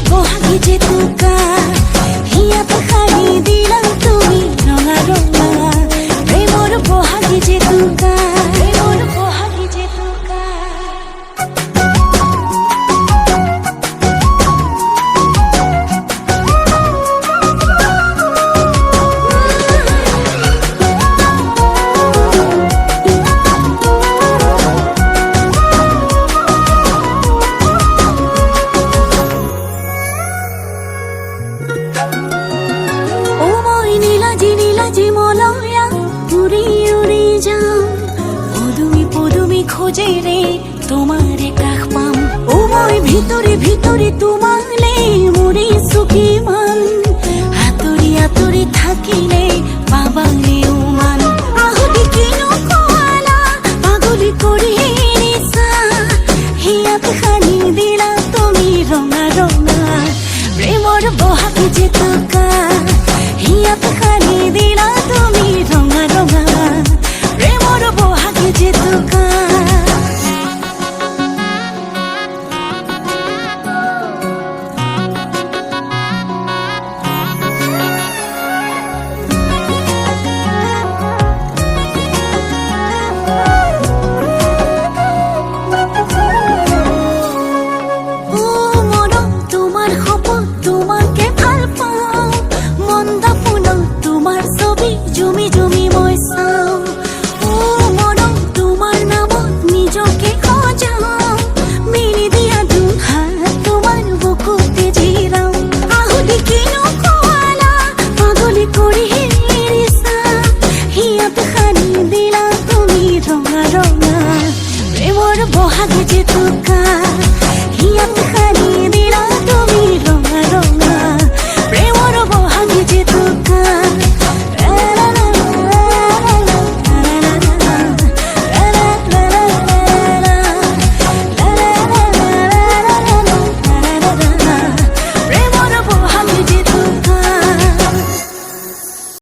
বহাগী জেতুকা হিয়াত খানি দিলা তুমি ৰঙা ৰঙা প্ৰেমৰ বহাগী জেতুকা প্ৰেমৰ বহাগী জেতুকা নীলাজি মলয়া উড়ি উড়ি যাম পদুমি পদুমি খোঁজে রে তোমারে কাষ পাম ও মই ভিতরে ভিতরে তোমালে মরি সুখী মান আতৰি আতৰি থাকিলে পাবালে উমান আহুতি কিনো খোৱালা পাগলি কৰি নিছা হিয়াত খানি দিলা তুমি ৰঙা ৰঙা প্ৰেমৰ বহাগী জেতুকা হিয়াত খানি দিলা তুমি ৰঙা ৰঙা প্ৰেমৰ বহাগী জেতুকা জুমি জুমি মই চাওঁ ও মৰম তোমাৰ নামত নিজকে সজাওঁ মিলি দিয়া দুহাত তোমাৰ বুকুতে জিৰাওঁ আহুতি কিনো খোৱালা পাগলি কৰি এৰিছা হিয়াত খানি দিলা তুমি ৰঙা ৰঙা প্ৰেমৰ বহাগী জেতুকা